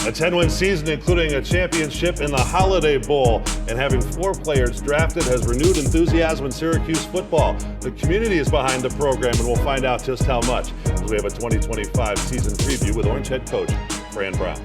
A 10-win season, including a championship in the Holiday Bowl, and having 4 players drafted has renewed enthusiasm in Syracuse football. The community is behind the program, and we'll find out just how much as we have a 2025 season preview with Orange head coach Fran Brown.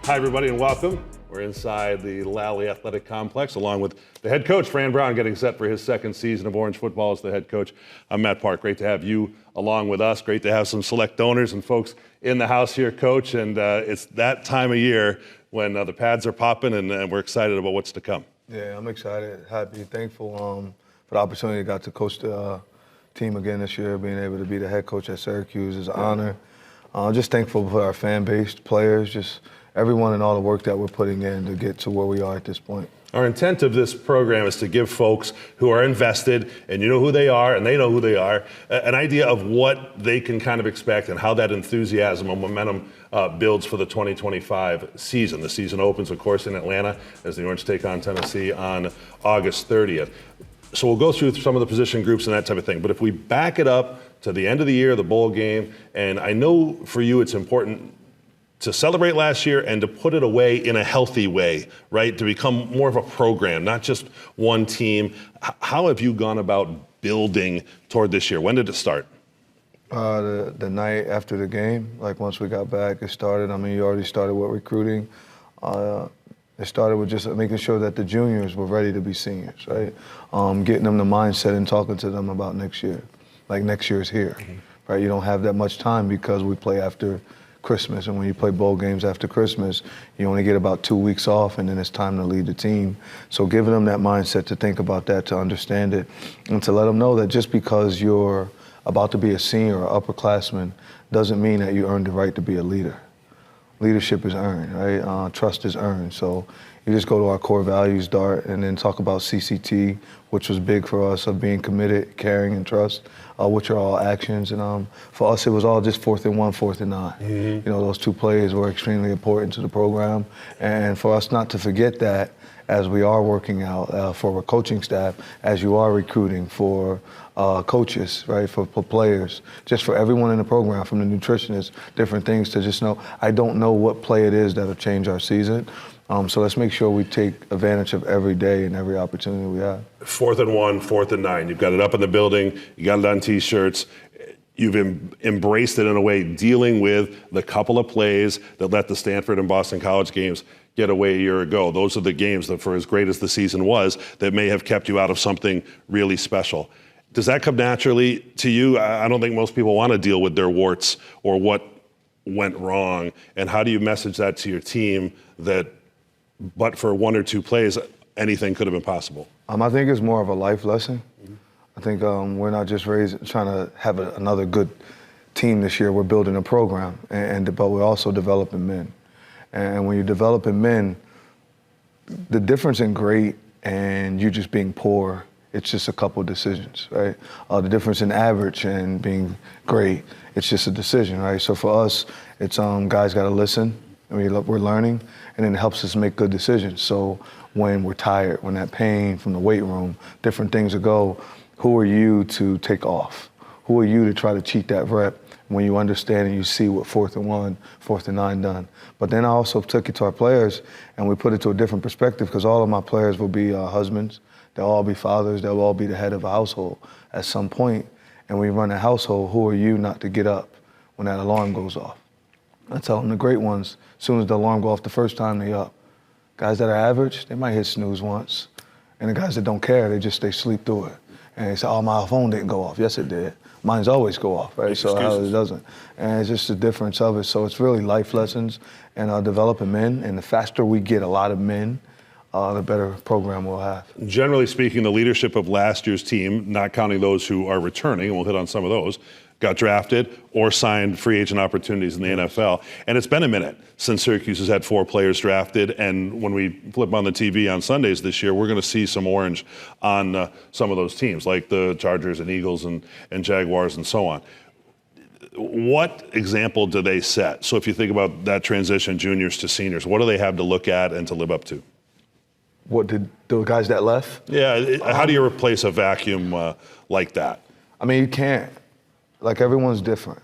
Hi, everybody, and welcome. We're inside the Lally Athletic Complex, along with the head coach, Fran Brown, getting set for his second season of Orange football as the head coach. I'm Matt Park. Great to have you along with us. Great to have some select donors and folks in the house here, Coach. And it's that time of year when the pads are popping, and we're excited about what's to come. Yeah, I'm excited, happy, thankful for the opportunity I got to coach the team again this year. Being able to be the head coach at Syracuse is an honor. Just thankful for our fan base, players, just everyone and all the work that we're putting in to get to where we are at this point. Our intent of this program is to give folks who are invested, and you know who they are and they know who they are, an idea of what they can kind of expect and how that enthusiasm and momentum builds for the 2025 season. The season opens, of course, in Atlanta as the Orange take on Tennessee on August 30th. So we'll go through some of the position groups and that type of thing. But if we back it up to the end of the year, the bowl game, and I know for you it's important to celebrate last year and to put it away in a healthy way, right? To become more of a program, not just one team. How have you gone about building toward this year? When did it start? The night after the game, like once we got back, it started. I mean, you already started with recruiting. It started with just making sure that the juniors were ready to be seniors, right? Getting them the mindset and talking to them about next year. Like next year's here, right? You don't have that much time because we play after Christmas, and when you play bowl games after Christmas, you only get about 2 weeks off, and then it's time to lead the team. So giving them that mindset to think about that, to understand it, and to let them know that just because you're about to be a senior or upperclassman doesn't mean that you earned the right to be a leader. Leadership is earned, right? Trust is earned. So you just go to our core values, DART, and then talk about CCT, which was big for us, of being committed, caring, and trust, which are all actions. And for us, it was all just 4th and 1, 4th and 9. You know, those 2 plays were extremely important to the program. And for us not to forget that as we are working out for our coaching staff, as you are recruiting for coaches, right, for players, just for everyone in the program, from the nutritionists, different things, to just know, I don't know what play it is that'll change our season. So let's make sure we take advantage of every day and every opportunity we have. 4th and 1, 4th and 9. You've got it up in the building. You got it on T-shirts. You've embraced it in a way, dealing with the couple of plays that let the Stanford and Boston College games get away a year ago. Those are the games that, for as great as the season was, that may have kept you out of something really special. Does that come naturally to you? I don't think most people want to deal with their warts or what went wrong. And how do you message that to your team that, but for 1 or 2 plays, anything could have been possible? I think it's more of a life lesson. I think we're not just trying to have another good team this year. We're building a program, but we're also developing men. And when you're developing men, the difference in great and you just being poor, it's just a couple of decisions, right? The difference in average and being great, it's just a decision, right? So for us, it's guys got to listen. We're learning, and then it helps us make good decisions. So when we're tired, when that pain from the weight room, different things to go, who are you to take off? Who are you to try to cheat that rep when you understand and you see what 4th and 1, 4th and 9 done? But then I also took it to our players, and we put it to a different perspective, because all of my players will be husbands. They'll all be fathers. They'll all be the head of a household at some point. And when you run a household, who are you not to get up when that alarm goes off? I tell them the great ones, as soon as the alarm goes off the first time, they up. Guys that are average, they might hit snooze once. And the guys that don't care, they sleep through it. And they say, oh, my phone didn't go off. Yes, it did. Mine's always go off, right? So how it doesn't. And it's just the difference of it. So it's really life lessons and developing men. And the faster we get a lot of men, the better program we'll have. Generally speaking, the leadership of last year's team, not counting those who are returning, and we'll hit on some of those, got drafted or signed free agent opportunities in the NFL. And it's been a minute since Syracuse has had 4 players drafted. And when we flip on the TV on Sundays this year, we're going to see some orange on some of those teams, like the Chargers and Eagles and Jaguars and so on. What example do they set? So if you think about that transition, juniors to seniors, what do they have to look at and to live up to? What did the guys that left? Yeah, how do you replace a vacuum like that? I mean, you can't. Like, everyone's different.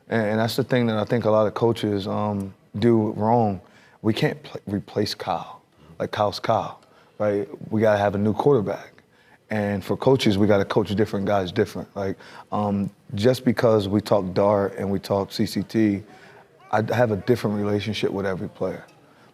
And that's the thing that I think a lot of coaches do wrong, we can't replace Kyle. Like Kyle's Kyle, right? We gotta have a new quarterback. And for coaches, we gotta coach different guys different. Like, just because we talk dart and we talk CCT, I have a different relationship with every player.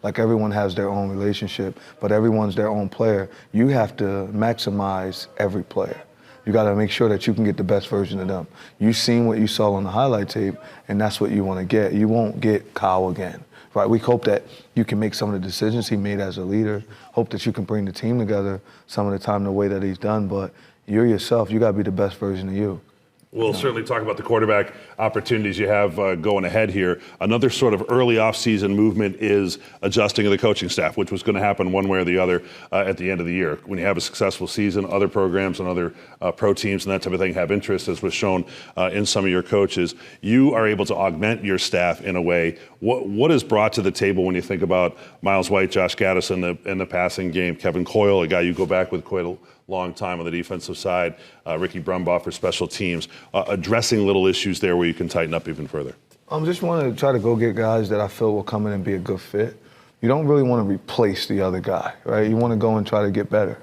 Like everyone has their own relationship, but everyone's their own player. You have to maximize every player. You gotta make sure that you can get the best version of them. You've seen what you saw on the highlight tape, and that's what you wanna get. You won't get Kyle again, right? We hope that you can make some of the decisions he made as a leader, hope that you can bring the team together some of the time the way that he's done, but you're yourself, you gotta be the best version of you. We'll certainly talk about the quarterback opportunities you have going ahead here. Another sort of early offseason movement is adjusting of the coaching staff, which was going to happen one way or the other at the end of the year. When you have a successful season, other programs and other pro teams and that type of thing have interest, as was shown in some of your coaches. You are able to augment your staff in a way. What is brought to the table when you think about Miles White, Josh Gaddis in the passing game, Kevin Coyle, a guy you go back with quite a long time on the defensive side, Ricky Brumbaugh for special teams, addressing little issues there where you can tighten up even further? Just want to try to go get guys that I feel will come in and be a good fit. You don't really want to replace the other guy, right? You want to go and try to get better,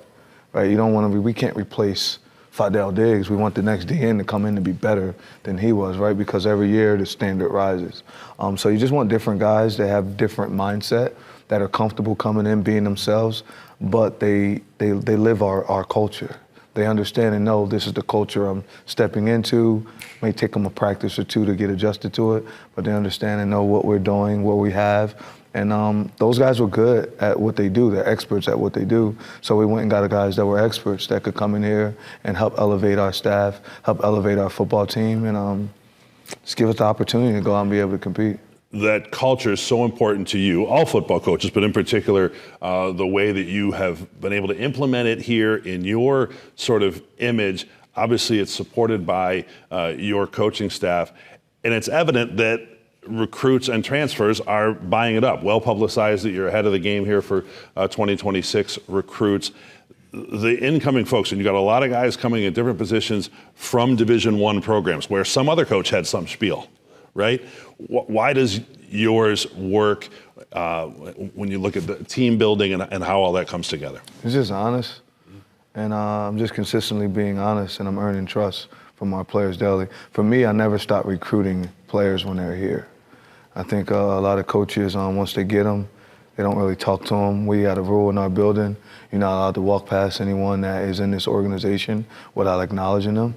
right? You don't want to, we can't replace Fidel Diggs. We want the next DN to come in to be better than he was, right? Because every year the standard rises. So you just want different guys that have different mindset, that are comfortable coming in, being themselves, but they live our culture. They understand and know this is the culture I'm stepping into. May take them a practice or two to get adjusted to it, but they understand and know what we're doing, what we have. And those guys were good at what they do. They're experts at what they do. So we went and got guys that were experts that could come in here and help elevate our staff, help elevate our football team, and just give us the opportunity to go out and be able to compete. That culture is so important to you, all football coaches, but in particular, the way that you have been able to implement it here in your sort of image. Obviously, it's supported by your coaching staff, and it's evident that recruits and transfers are buying it up. Well publicized that you're ahead of the game here for 2026 recruits. The incoming folks, and you got a lot of guys coming in different positions from Division I programs where some other coach had some spiel, right? Why does yours work when you look at the team building and how all that comes together? It's just honest, and I'm just consistently being honest, and I'm earning trust from our players daily. For me, I never stop recruiting players when they're here. I think a lot of coaches, once they get them, they don't really talk to them. We got a rule in our building. You're not allowed to walk past anyone that is in this organization without acknowledging them,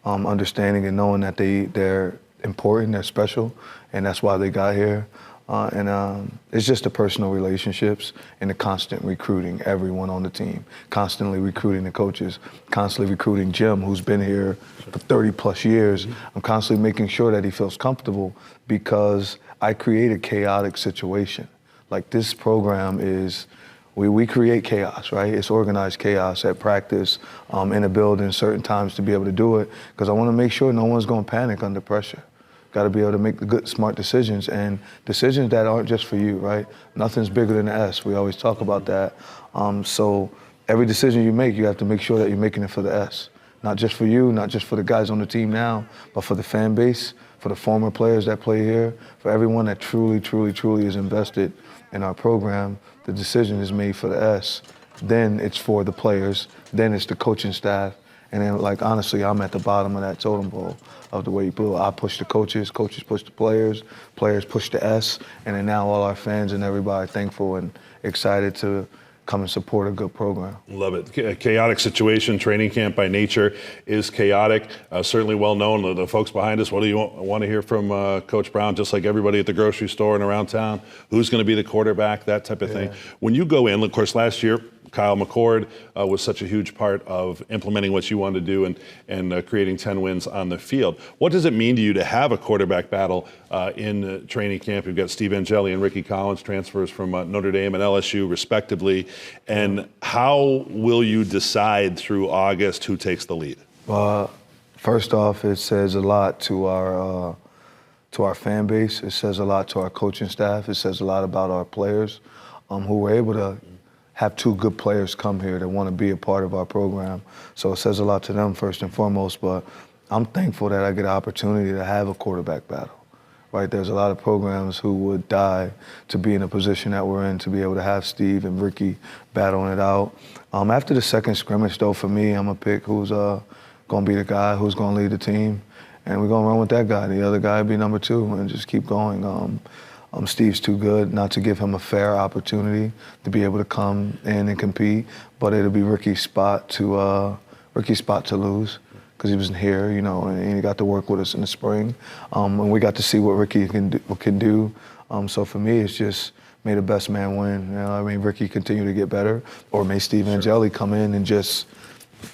understanding and knowing that they're important, they're special, and that's why they got here. It's just the personal relationships and the constant recruiting everyone on the team, constantly recruiting the coaches, constantly recruiting Jim, who's been here for 30 plus years. I'm constantly making sure that he feels comfortable because I create a chaotic situation. Like this program is, we create chaos, right? It's organized chaos at practice, in a building, certain times to be able to do it, because I want to make sure no one's going to panic under pressure. Got to be able to make the good, smart decisions, and decisions that aren't just for you, right? Nothing's bigger than the S. We always talk about that. So every decision you make, you have to make sure that you're making it for the S. Not just for you, not just for the guys on the team now, but for the fan base, for the former players that play here, for everyone that truly, truly, truly is invested in our program. The decision is made for the S. Then it's for the players. Then it's the coaching staff. And then, like, honestly, I'm at the bottom of that totem pole of the way you blew. I push the coaches, coaches push the players, players push the S, and then now all our fans and everybody thankful and excited to come and support a good program. Love it. A chaotic situation. Training camp by nature is chaotic. Certainly well known. The folks behind us, what do you want to hear from Coach Brown, just like everybody at the grocery store and around town? Who's going to be the quarterback, that type of thing. When you go in, of course, last year, Kyle McCord was such a huge part of implementing what you wanted to do and creating 10 wins on the field. What does it mean to you to have a quarterback battle in training camp? You've got Steve Angeli and Ricky Collins, transfers from Notre Dame and LSU, respectively. And how will you decide through August who takes the lead? First off, it says a lot to our fan base. It says a lot to our coaching staff. It says a lot about our players who were able to have two good players come here that want to be a part of our program. So it says a lot to them first and foremost, but I'm thankful that I get an opportunity to have a quarterback battle, right? There's a lot of programs who would die to be in a position that we're in, to be able to have Steve and Ricky battling it out. After the second scrimmage, though, for me, I'm going to pick who's going to be the guy who's going to lead the team. And we're going to run with that guy. The other guy will be number 2 and just keep going. Steve's too good not to give him a fair opportunity to be able to come in and compete, but it'll be Ricky's spot to lose because he wasn't here, you know, and he got to work with us in the spring. And we got to see what Ricky can do. So for me, it's just may the best man win. You know, I mean, Ricky continue to get better, or may Steve Angeli come in and just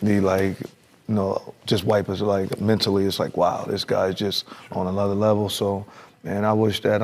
be like, you know, just wipe us, like mentally. It's like, wow, this guy's just on another level. So, and I wish that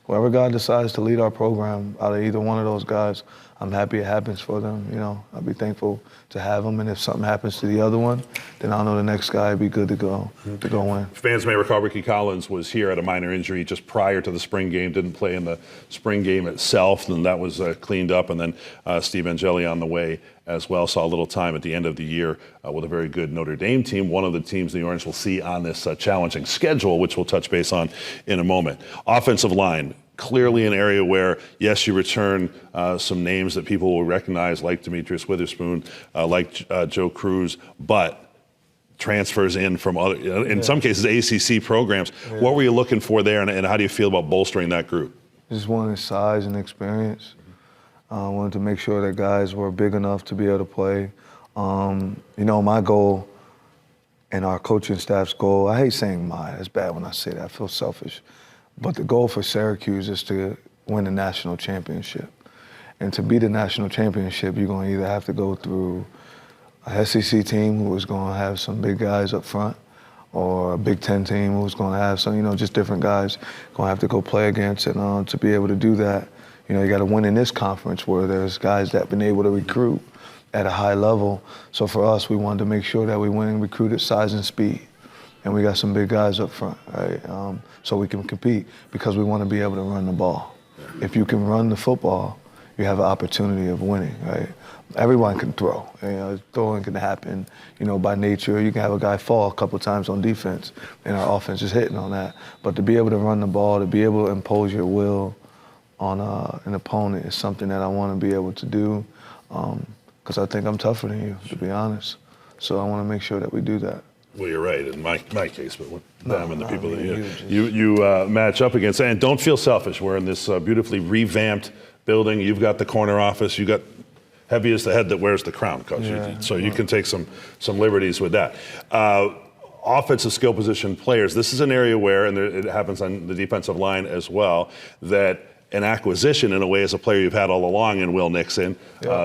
whoever God decides to lead our program out of either one of those guys, I'm happy it happens for them. You know, I'll be thankful to have them. And if something happens to the other one, then I'll know the next guy will be good to go win. Fans may recall Ricky Collins was here at a minor injury just prior to the spring game, didn't play in the spring game itself, and that was cleaned up. And then Steve Angeli on the way as well, saw a little time at the end of the year with a very good Notre Dame team, one of the teams the Orange will see on this challenging schedule, which we'll touch base on in a moment. Offensive line, clearly an area where, yes, you return some names that people will recognize, like Demetrius Witherspoon, like Joe Cruz, but transfers in from other, in some cases, ACC programs. Yeah. What were you looking for there, and how do you feel about bolstering that group? Just wanted size and experience. Wanted to make sure that guys were big enough to be able to play. You know, my goal and our coaching staff's goal, I hate saying mine, it's bad when I say that, I feel selfish. But the goal for Syracuse is to win the national championship. And to beat the national championship, you're going to either have to go through a SEC team who is going to have some big guys up front, or a Big Ten team who's going to have some, you know, just different guys going to have to go play against. And to be able to do that, you know, you got to win in this conference where there's guys that have been able to recruit at a high level. So for us, we wanted to make sure that we went and recruited size and speed. And we got some big guys up front, right? So we can compete because we want to be able to run the ball. If you can run the football, you have an opportunity of winning, right? Everyone can throw. You know, throwing can happen, you know, by nature. You can have a guy fall a couple times on defense, and our offense is hitting on that. But to be able to run the ball, to be able to impose your will on an opponent is something that I want to be able to do because I think I'm tougher than you, to be honest. So I want to make sure that we do that. Well, you're right in my case, but with them and the people that you match up against. And don't feel selfish. We're in this beautifully revamped building. You've got the corner office. You got heavy is the head that wears the crown, Coach. Yeah, so you can take some liberties with that. Offensive skill position players. This is an area where, and it happens on the defensive line as well, that an acquisition in a way as a player you've had all along in Will Nixon,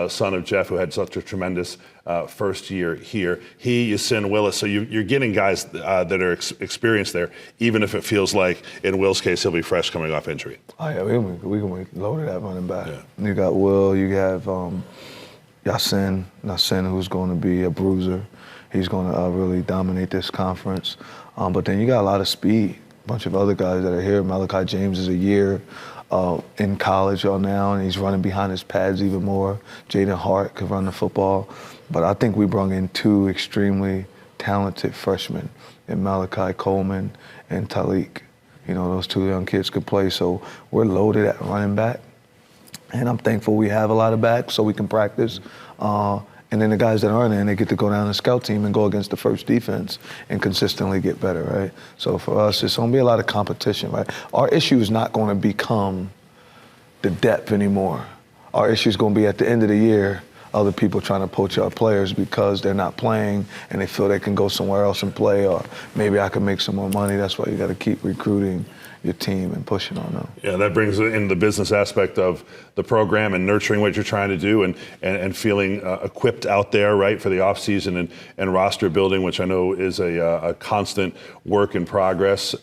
son of Jeff, who had such a tremendous first year here. You send Willis, so you're getting guys that are experienced there, even if it feels like, in Will's case, he'll be fresh coming off injury. Oh yeah, we can load it at running back. Yeah. You got Will, you have Yasin, who's going to be a bruiser. He's going to really dominate this conference. But then you got a lot of speed. A bunch of other guys that are here. Malachi James is a year in college now, and he's running behind his pads even more. Jaden Hart could run the football. But I think we brought in 2 extremely talented freshmen in Malachi Coleman and Talik. You know, those 2 young kids could play. So we're loaded at running back. And I'm thankful we have a lot of backs so we can practice. And then the guys that aren't in, they get to go down the scout team and go against the first defense and consistently get better, right? So for us, it's going to be a lot of competition, right? Our issue is not going to become the depth anymore. Our issue is going to be at the end of the year, other people trying to poach our players because they're not playing and they feel they can go somewhere else and play, or maybe I can make some more money. That's why you got to keep recruiting your team and pushing on them. Yeah, that brings in the business aspect of the program and nurturing what you're trying to do and feeling equipped out there, right, for the offseason and roster building, which I know is a constant work in progress.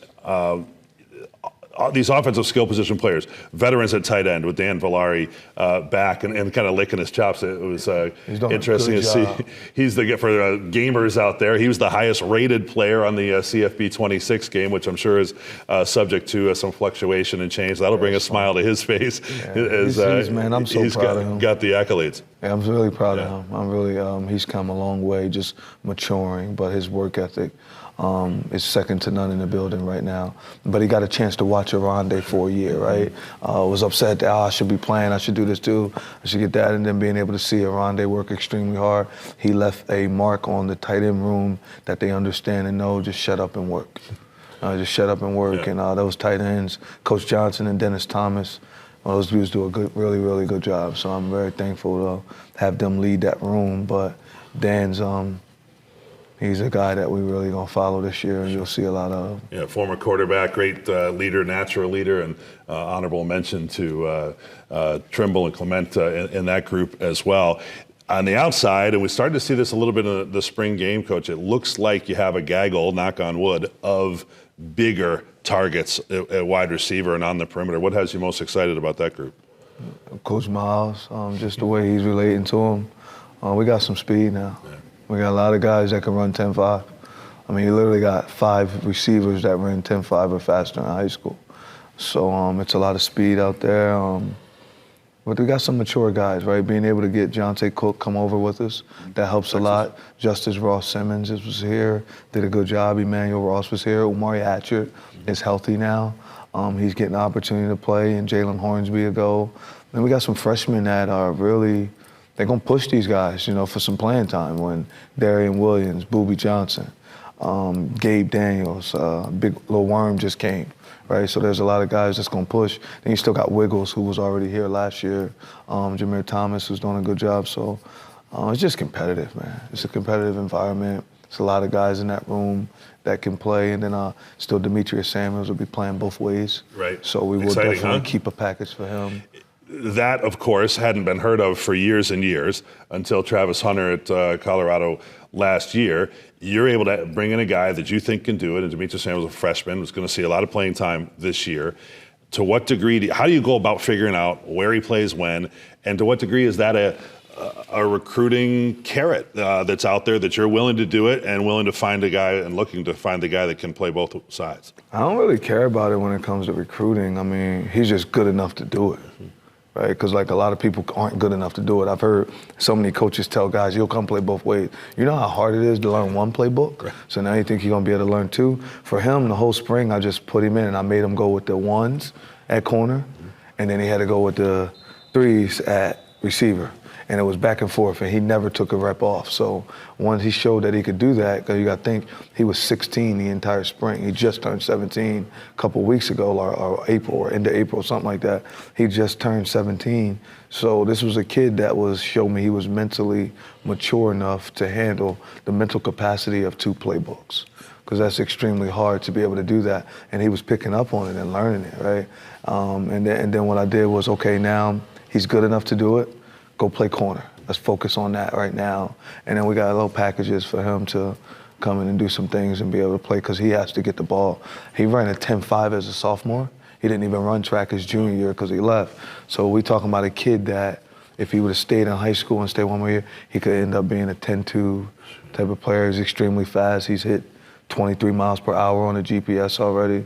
These offensive skill position players, veterans at tight end with Dan Villari back and kind of licking his chops. It was interesting to see. He's for gamers out there, he was the highest rated player on the CFB 26 game, which I'm sure is subject to some fluctuation and change. That'll bring a smile to his face. Yeah. Man, I'm so proud of him. Got the accolades. Yeah, I'm really proud of him. I'm really, he's come a long way just maturing, but his work ethic is second to none in the building right now. But he got a chance to watch Arande for a year, right? Was upset that I should be playing, I should do this too, I should get that, and then being able to see Arande work extremely hard. He left a mark on the tight end room that they understand and know, just shut up and work. Just shut up and work. Yeah. And those tight ends, Coach Johnson and Dennis Thomas, those dudes do a really, really good job. So I'm very thankful to have them lead that room. But Dan's, he's a guy that we really gonna follow this year, and you'll see a lot of. Yeah, former quarterback, great leader, natural leader, and honorable mention to Trimble and Clement in that group as well. On the outside, and we started to see this a little bit in the spring game, Coach, it looks like you have a gaggle, knock on wood, of bigger targets at wide receiver and on the perimeter. What has you most excited about that group? Coach Miles, just the way he's relating to him. We got some speed now. Yeah. We got a lot of guys that can run 10.5. I mean, you literally got 5 receivers that ran 10.5 or faster in high school. So it's a lot of speed out there. But we got some mature guys, right? Being able to get Jonte Cook come over with us, that helps a lot. Justice Ross Simmons was here, did a good job. Emmanuel Ross was here. Omari Hatchett is healthy now. He's getting an opportunity to play, and Jalen Hornsby a go. And we got some freshmen that are really, they're gonna push these guys, for some playing time. When Darian Williams, Boobie Johnson, Gabe Daniels, Big Lil Worm just came. Right, so there's a lot of guys that's going to push. Then you still got Wiggles, who was already here last year. Jameer Thomas, who's doing a good job. So it's just competitive, man. It's a competitive environment. There's a lot of guys in that room that can play. And then still Demetrius Samuels will be playing both ways. Right. So we will definitely keep a package for him. That, of course, hadn't been heard of for years and years until Travis Hunter at Colorado last year. You're able to bring in a guy that you think can do it, and Demetrius Samuels, a freshman, was going to see a lot of playing time this year. To what degree, how do you go about figuring out where he plays when, and to what degree is that a recruiting carrot that's out there that you're willing to do it and willing to find a guy and looking to find the guy that can play both sides? I don't really care about it when it comes to recruiting. I mean, he's just good enough to do it. Right, because like a lot of people aren't good enough to do it. I've heard so many coaches tell guys, you'll come play both ways. You know how hard it is to learn one playbook? Right. So now you think you're going to be able to learn two? For him, the whole spring, I just put him in and I made him go with the ones at corner, and then he had to go with the threes at receiver. And it was back and forth, and he never took a rep off. So once he showed that he could do that, because you got to think, he was 16 the entire spring. He just turned 17 a couple weeks ago, or April, or into April, something like that. He just turned 17. So this was a kid that showed me he was mentally mature enough to handle the mental capacity of 2 playbooks, because that's extremely hard to be able to do that. And he was picking up on it and learning it, right? And then what I did was, okay, now he's good enough to do it. Go play corner. Let's focus on that right now. And then we got little packages for him to come in and do some things and be able to play, because he has to get the ball. He ran a 10.5 as a sophomore. He didn't even run track his junior year because he left. So we're talking about a kid that if he would have stayed in high school and stayed one more year, he could end up being a 10.2 type of player. He's extremely fast. He's hit 23 miles per hour on the GPS already.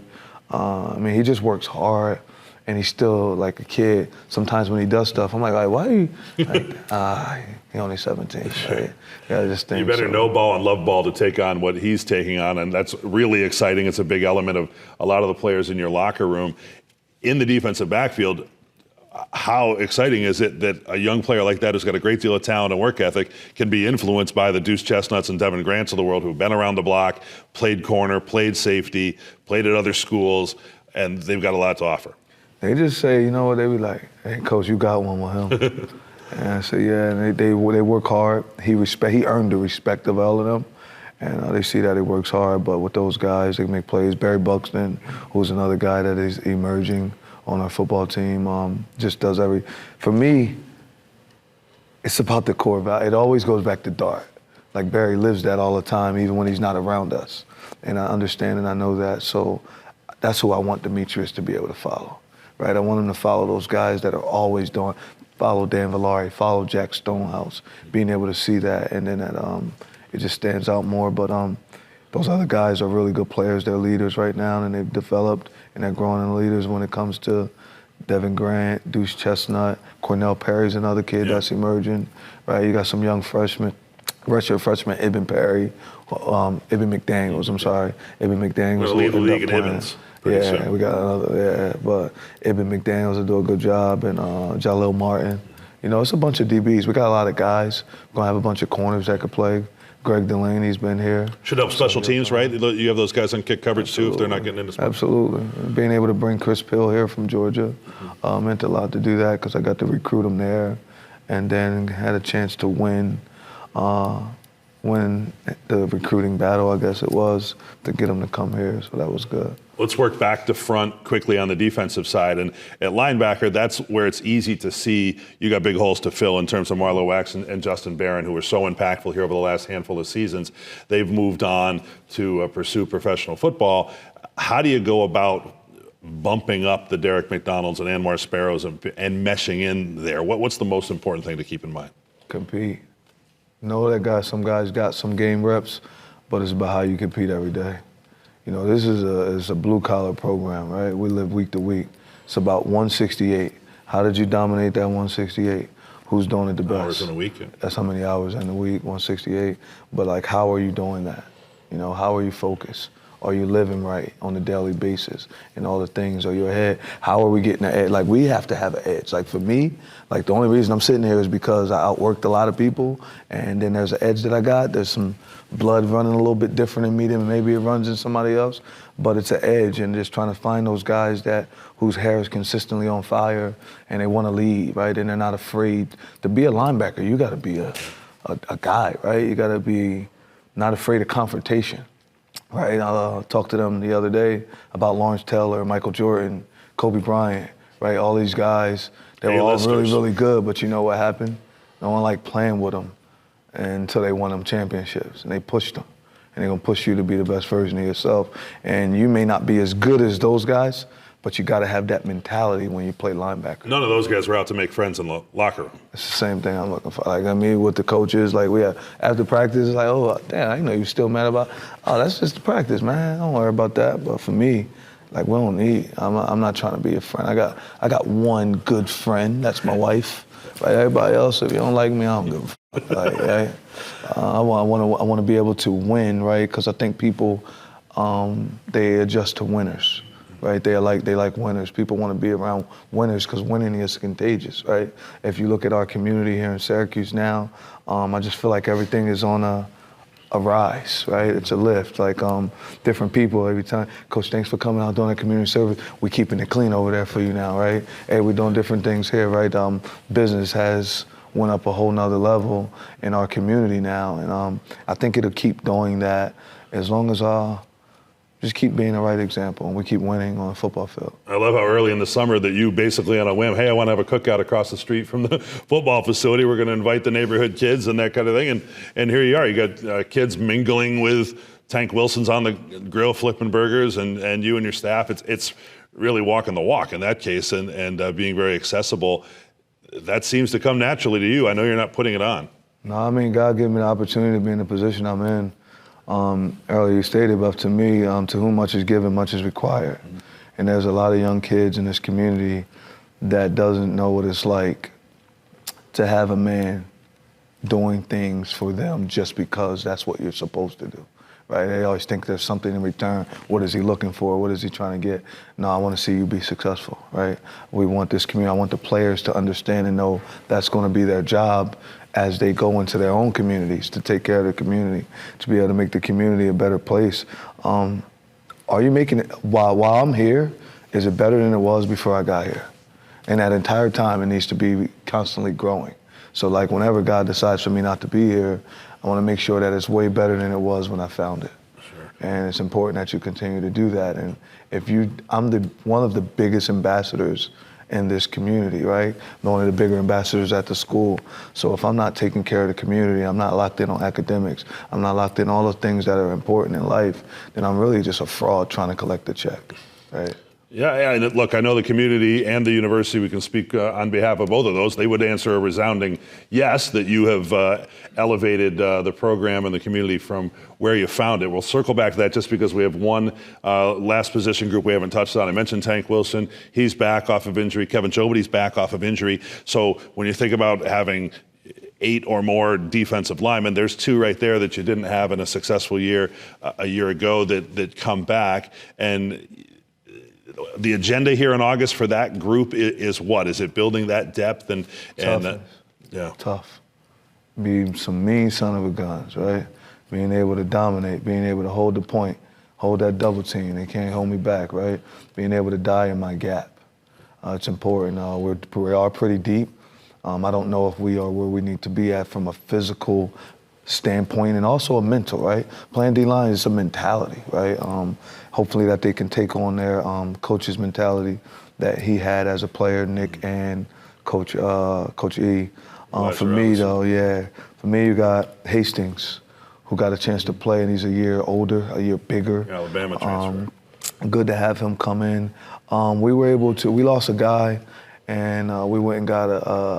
I mean, he just works hard. And he's still like a kid. Sometimes when he does stuff, I'm like, why are you? Like, he's only 17. Right? Yeah, I just think you better know ball and love ball to take on what he's taking on, and that's really exciting. It's a big element of a lot of the players in your locker room. In the defensive backfield, how exciting is it that a young player like that who's got a great deal of talent and work ethic can be influenced by the Deuce Chestnuts and Devin Grants of the world who've been around the block, played corner, played safety, played at other schools, and they've got a lot to offer. They just say, you know what, they be like, hey, Coach, you got one with him. And I say, yeah, and they work hard. He earned the respect of all of them. And they see that he works hard, but with those guys, they make plays. Barry Buxton, who's another guy that is emerging on our football team, just does for me, it's about the core value. It always goes back to Dart. Like Barry lives that all the time, even when he's not around us. And I understand and I know that, so that's who I want Demetrius to be able to follow. Right, I want him to follow those guys that are always doing, follow Dan Villari, follow Jack Stonehouse, being able to see that, and then that it just stands out more. But those other guys are really good players. They're leaders right now, and they've developed, and they're growing in leaders when it comes to Devin Grant, Deuce Chestnut, Cornell Perry's another kid that's emerging. Right, you got some young freshmen. redshirt freshman Ibn Perry, Ibn McDaniels. I'm sorry, Ibn McDaniels. We'll lead the league in Ibns. Yeah, soon. we got another. Yeah, but Ibn McDaniels will do a good job, and Jalil Martin. You know, it's a bunch of DBs. We got a lot of guys. We're gonna have a bunch of corners that could play. Greg Delaney's been here. Should help special teams, right? You have those guys on kick coverage too if they're not getting into special. Absolutely. Being able to bring Chris Pill here from Georgia meant a lot to do that because I got to recruit him there, and then had a chance to win the recruiting battle, I guess it was, to get him to come here. So that was good. Let's work back to front quickly on the defensive side. And at linebacker, that's where it's easy to see you got big holes to fill in terms of Marlowe Wax and Justin Barron, who were so impactful here over the last handful of seasons. They've moved on to pursue professional football. How do you go about bumping up the Derek McDonalds and Anwar Sparrows and meshing in there? What's the most important thing to keep in mind? Compete. Know that some guys got some game reps, but it's about how you compete every day. You know, this is a blue-collar program, right? We live week to week. It's about 168. How did you dominate that 168? Who's doing it the best? Hours in a week. Yeah. That's how many hours in a week, 168. But, like, how are you doing that? You know, how are you focused? Are you living right on a daily basis and all the things? Are you ahead? How are we getting an edge? Like, we have to have an edge. Like, for me, like, the only reason I'm sitting here is because I outworked a lot of people, and then there's an edge that I got. There's some blood running a little bit different in me than maybe it runs in somebody else, but it's an edge, and just trying to find those guys whose hair is consistently on fire and they want to lead, right? And they're not afraid. To be a linebacker, you got to be a guy, right? You got to be not afraid of confrontation. Right, I talked to them the other day about Lawrence Taylor, Michael Jordan, Kobe Bryant, right? All these guys, they were all really, really good, but you know what happened? No one liked playing with them until they won them championships, and they pushed them. And they're gonna push you to be the best version of yourself. And you may not be as good as those guys, but you gotta have that mentality when you play linebacker. None of those guys were out to make friends in the locker room. It's the same thing I'm looking for. Like, I mean, with the coaches, like, we have, after practice, it's like, oh, damn, I didn't know you still mad about, oh, that's just the practice, man. Don't worry about that. But for me, like, we don't need, I'm not trying to be a friend. I got one good friend, that's my wife. Right, everybody else, if you don't like me, I don't give a fuck. Like, right? I want to be able to win, right? Because I think people, they adjust to winners. Right, they like winners. People want to be around winners because winning is contagious, right? If you look at our community here in Syracuse now, I just feel like everything is on a rise, right? It's a lift, like different people every time. Coach, thanks for coming out doing a community service. We're keeping it clean over there for you now, right? Hey, we're doing different things here, right? Business has went up a whole nother level in our community now, and I think it'll keep doing that as long as just keep being the right example, and we keep winning on the football field. I love how early in the summer that you basically on a whim, hey, I want to have a cookout across the street from the football facility. We're going to invite the neighborhood kids and that kind of thing. And here you are. You got kids mingling with Tank Wilson's on the grill flipping burgers, and you and your staff. It's really walking the walk in that case and being very accessible. That seems to come naturally to you. I know you're not putting it on. No, I mean, God gave me the opportunity to be in the position I'm in. Earlier you stated, but to me, to whom much is given, much is required. Mm-hmm. And there's a lot of young kids in this community that doesn't know what it's like to have a man doing things for them just because that's what you're supposed to do, right? They always think there's something in return. What is he looking for? What is he trying to get? No, I want to see you be successful, right? We want this community, I want the players to understand and know that's going to be their job as they go into their own communities to take care of the community, to be able to make the community a better place. Are you making it, while I'm here, is it better than it was before I got here? And that entire time it needs to be constantly growing. So like whenever God decides for me not to be here, I want to make sure that it's way better than it was when I found it. Sure. And it's important that you continue to do that. And I'm one of the biggest ambassadors in this community, right? I'm one of the bigger ambassadors at the school. So if I'm not taking care of the community, I'm not locked in on academics, I'm not locked in all the things that are important in life, then I'm really just a fraud trying to collect the check, right? Yeah, and look, I know the community and the university, we can speak on behalf of both of those. They would answer a resounding yes, that you have elevated the program and the community from where you found it. We'll circle back to that just because we have one last position group we haven't touched on. I mentioned Tank Wilson. He's back off of injury. Kevin Jobody's back off of injury. So when you think about having 8 or more defensive linemen. There's 2 right there that you didn't have in a successful year a year ago that come back. And the agenda here in August for that group is what? Is it building that depth and yeah, tough? Be some mean son of a guns, right? Being able to dominate, being able to hold the point, hold that double team. They can't hold me back, right? Being able to die in my gap. It's important. We are pretty deep. I don't know if we are where we need to be at from a physical standpoint and also a mental, right? Playing D-line is a mentality, right? Hopefully that they can take on their coach's mentality that he had as a player, Nick and Coach E. For me, though, for me, you got Hastings, who got a chance to play, and he's a year older, a year bigger. Alabama transfer. Good to have him come in. We lost a guy, and we went and got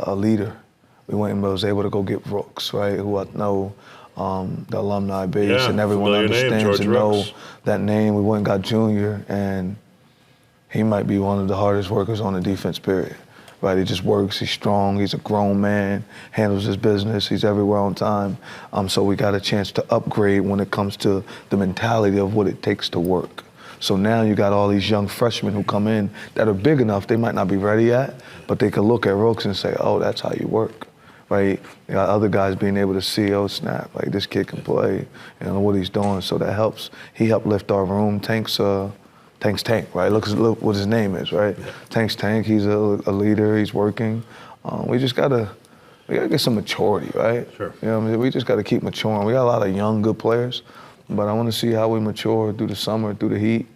a leader. We went and was able to go get Brooks, right, who I know the alumni base and everyone understands and know that name. We went and got Junior, and he might be one of the hardest workers on the defense, period. Right, he just works, he's strong, he's a grown man, handles his business, he's everywhere on time. So we got a chance to upgrade when it comes to the mentality of what it takes to work. So now you got all these young freshmen who come in that are big enough, they might not be ready yet, but they can look at Rooks and say, oh, that's how you work, right? You got other guys being able to see, oh, snap, like this kid can play, you know, what he's doing, so that helps. He helped lift our room. Tank's Tank, right? Look what his name is, right? Yeah. Tank's Tank, he's a leader, he's working. We gotta get some maturity, right? Sure. You know what I mean? We just gotta keep maturing. We got a lot of young, good players, but I wanna see how we mature through the summer, through the heat,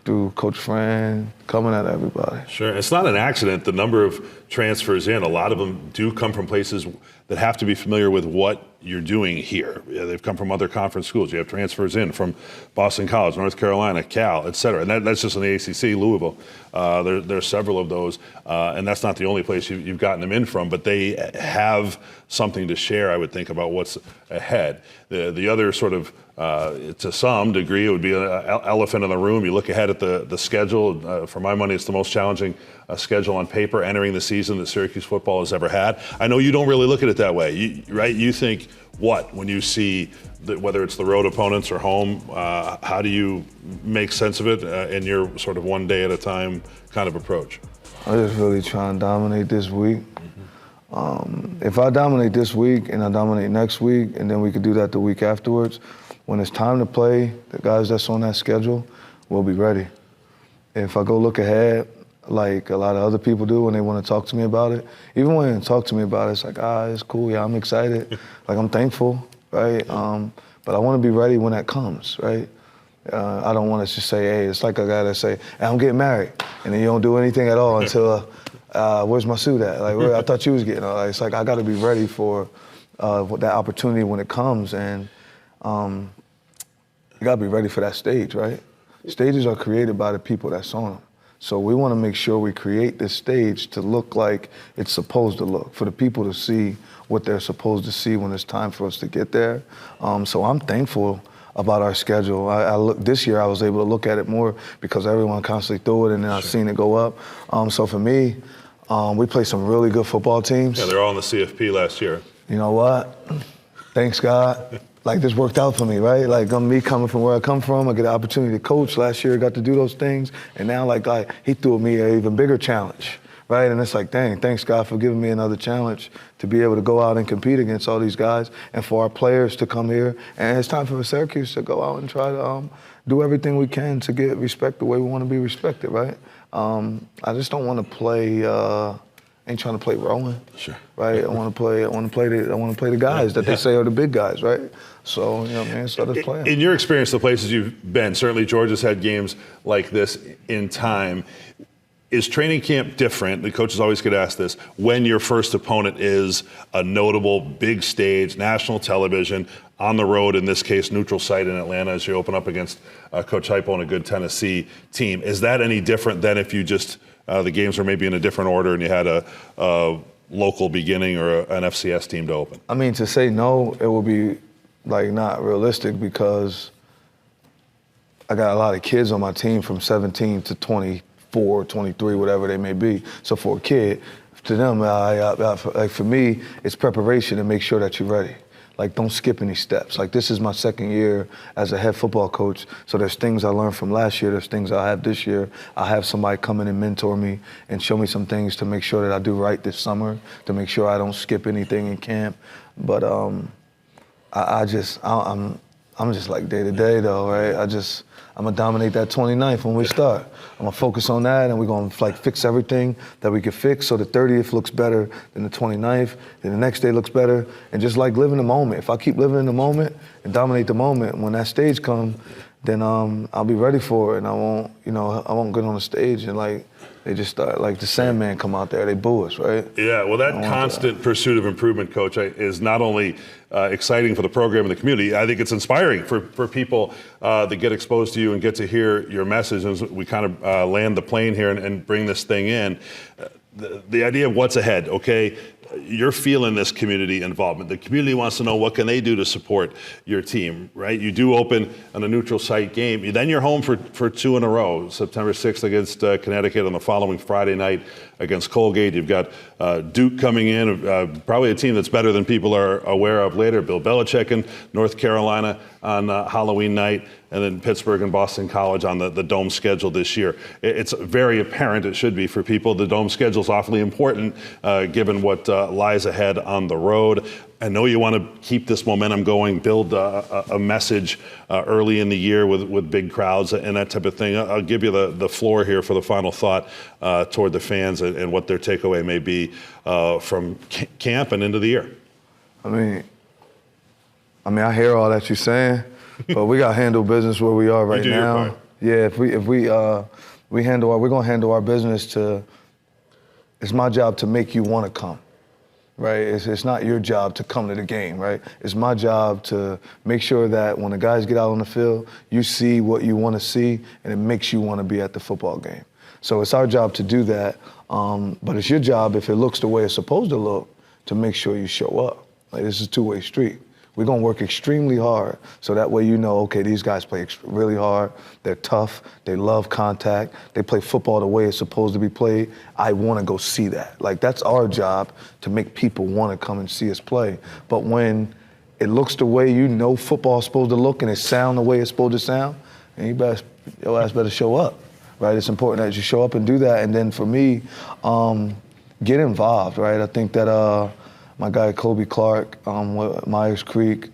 through Coach Fran, coming at everybody. Sure, it's not an accident, the number of transfers in. A lot of them do come from places that have to be familiar with what you're doing here. They've come from other conference schools. You have transfers in from Boston College, North Carolina, Cal, et cetera. And that's just in the ACC, Louisville. There's several of those, and that's not the only place you've gotten them in from, but they have something to share, I would think, about what's ahead. The other sort of, to some degree, it would be an elephant in the room. You look ahead at the schedule. For my money, it's the most challenging schedule on paper entering the season that Syracuse football has ever had. I know you don't really look at it that way, right? You think what when you see whether it's the road opponents or home? How do you make sense of it in your sort of one day at a time kind of approach? I just really try and dominate this week. If I dominate this week and I dominate next week, and then we could do that the week afterwards, when it's time to play, the guys that's on that schedule will be ready. If I go look ahead, like a lot of other people do when they want to talk to me about it, even when they talk to me about it, it's like, it's cool, yeah, I'm excited. Like, I'm thankful, right? But I want to be ready when that comes, right? I don't want to just say, hey, it's like a guy that say, hey, I'm getting married, and then you don't do anything at all until, where's my suit at? Like, I thought you was getting, it's like, I got to be ready for that opportunity when it comes, and you got to be ready for that stage, right? Stages are created by the people that's on them. So we want to make sure we create this stage to look like it's supposed to look, for the people to see what they're supposed to see when it's time for us to get there. So I'm thankful about our schedule. This year I was able to look at it more because everyone constantly threw it, and then I've seen it go up. So for me, we play some really good football teams. Yeah, they're all in the CFP last year. You know what? Thanks, God. Like, this worked out for me, right? Like, me coming from where I come from, I get an opportunity to coach. Last year I got to do those things, and now, he threw me an even bigger challenge, right? And it's like, dang, thanks, God, for giving me another challenge to be able to go out and compete against all these guys, and for our players to come here. And it's time for Syracuse to go out and try to do everything we can to get respect the way we want to be respected, right? I just don't want to play. Ain't trying to play Rowan, sure, right? I want to play the guys that they say are the big guys, right? So, you know what I mean? So let's play 'em. In your experience, the places you've been, certainly Georgia's had games like this in time. Is training camp different? The coaches always get asked this when your first opponent is a notable big stage, national television, on the road, in this case, neutral site in Atlanta, as you open up against Coach Hypo and a good Tennessee team. Is that any different than if you just the games were maybe in a different order and you had a local beginning or an FCS team to open? I mean, to say no, it would be not realistic, because I got a lot of kids on my team from 17 to 24, 23, whatever they may be. So for a kid to them. Like for me, it's preparation to make sure that you're ready. Like, don't skip any steps. Like, this is my second year as a head football coach, so there's things I learned from last year, there's things I have this year. I have somebody come in and mentor me and show me some things to make sure that I do right this summer, to make sure I don't skip anything in camp. But I'm just like day to day though, right? I'm gonna dominate that 29th when we start. I'm gonna focus on that, and we're gonna like fix everything that we can fix so the 30th looks better than the 29th, then the next day looks better, and just like live in the moment. If I keep living in the moment and dominate the moment, when that stage comes, then I'll be ready for it, and I won't get on the stage and like they just start like the Sandman come out there, they boo us, right? Yeah, well, that constant pursuit of improvement, Coach, is not only exciting for the program and the community. I think it's inspiring for people that get exposed to you and get to hear your message. As we kind of land the plane here and bring this thing in, the idea of what's ahead, okay? You're feeling this community involvement. The community wants to know what can they do to support your team, right? You do open on a neutral site game. Then you're home for two in a row, September 6th against Connecticut, on the following Friday night against Colgate. You've got Duke coming in, probably a team that's better than people are aware of later. Bill Belichick in North Carolina on Halloween night, and then Pittsburgh and Boston College on the Dome schedule this year. It's very apparent, it should be for people, the Dome schedule is awfully important given what lies ahead on the road. I know you want to keep this momentum going, build a message early in the year with big crowds and that type of thing. I'll give you the floor here for the final thought toward the fans and what their takeaway may be from camp and into the year. I mean, I hear all that you're saying, but we got to handle business where we are right now. Yeah, if we're gonna handle our business to. It's my job to make you want to come, right? It's not your job to come to the game, right? It's my job to make sure that when the guys get out on the field, you see what you want to see, and it makes you want to be at the football game. So it's our job to do that, but it's your job, if it looks the way it's supposed to look, to make sure you show up. Like, this is a two-way street. We're gonna work extremely hard, so that way you know, okay, these guys play really hard, they're tough, they love contact, they play football the way it's supposed to be played. I wanna go see that. Like, that's our job, to make people wanna come and see us play. But when it looks the way you know football's supposed to look and it sound the way it's supposed to sound, and your ass better show up, right? It's important that you show up and do that. And then for me, get involved, right? I think that my guy Kobe Clark with Myers Creek,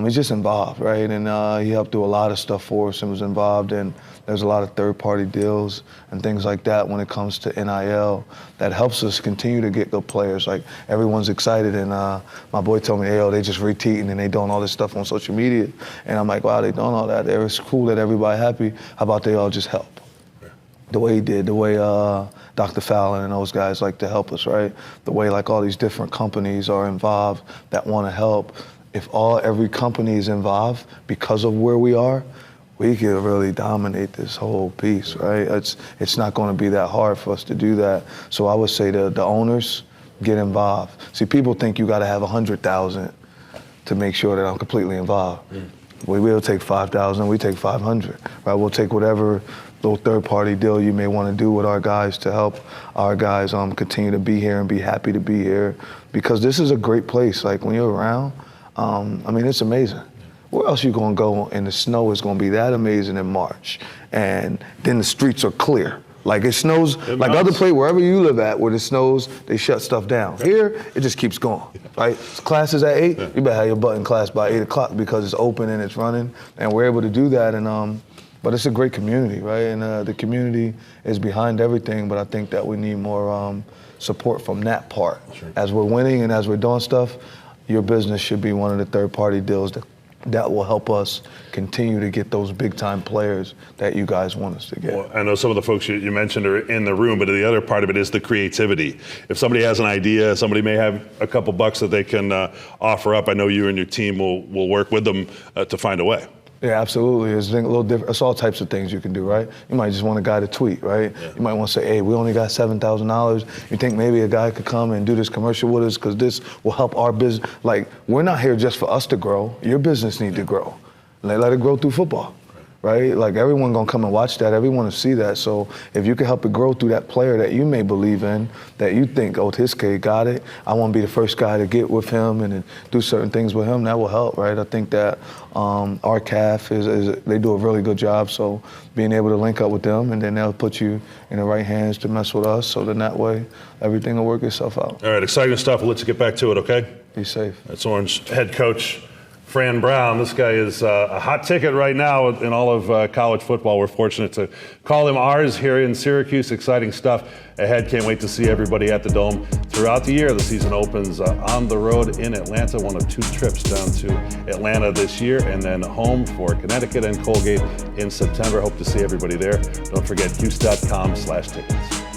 he's just involved, right? And he helped do a lot of stuff for us and was involved in. There's a lot of third-party deals and things like that when it comes to NIL that helps us continue to get good players. Like, everyone's excited, and my boy told me, hey, they just retweeting and they doing all this stuff on social media. And I'm like, wow, they doing all that. It's cool that everybody happy. How about they all just help? The way he did, the way Dr. Fallon and those guys like to help us, right? The way like all these different companies are involved that want to help. If every company is involved because of where we are, we could really dominate this whole piece, right? It's not going to be that hard for us to do that. So I would say the owners, get involved. See, people think you got to have 100,000 to make sure that I'm completely involved. We will take 5,000, we take 500, right? We'll take whatever little third-party deal you may want to do with our guys to help our guys continue to be here and be happy to be here, because this is a great place. Like, when you're around, it's amazing. Where else you gonna go and the snow is gonna be that amazing in March, and then the streets are clear? Like, it snows, like other places, wherever you live at, where it snows, they shut stuff down. Here, it just keeps going, right? Class is at 8, you better have your butt in class by 8 o'clock because it's open and it's running, and we're able to do that. And but it's a great community, right? And the community is behind everything, but I think that we need more support from that part. Sure. As we're winning and as we're doing stuff, your business should be one of the third-party deals that will help us continue to get those big-time players that you guys want us to get. Well, I know some of the folks you mentioned are in the room, but the other part of it is the creativity. If somebody has an idea, somebody may have a couple bucks that they can offer up. I know you and your team will work with them to find a way. Yeah, absolutely. It's a little different. It's all types of things you can do, right? You might just want a guy to tweet, right? Yeah. You might want to say, hey, we only got $7,000. You think maybe a guy could come and do this commercial with us because this will help our business? Like, we're not here just for us to grow. Your business needs to grow. Let it grow through football, right? Like everyone gonna come and watch that. Everyone will see that. So if you can help it grow through that player that you may believe in, that you think, oh, this kid got it. I want to be the first guy to get with him and do certain things with him. That will help, right? I think that our CAF they do a really good job. So being able to link up with them, and then they'll put you in the right hands to mess with us. So then that way, everything will work itself out. All right, exciting stuff. Let's get back to it, okay? Be safe. That's Orange head coach Fran Brown. This guy is a hot ticket right now in all of college football. We're fortunate to call him ours here in Syracuse. Exciting stuff ahead. Can't wait to see everybody at the Dome throughout the year. The season opens on the road in Atlanta, one of 2 trips down to Atlanta this year, and then home for Connecticut and Colgate in September. Hope to see everybody there. Don't forget, Cuse.com/tickets.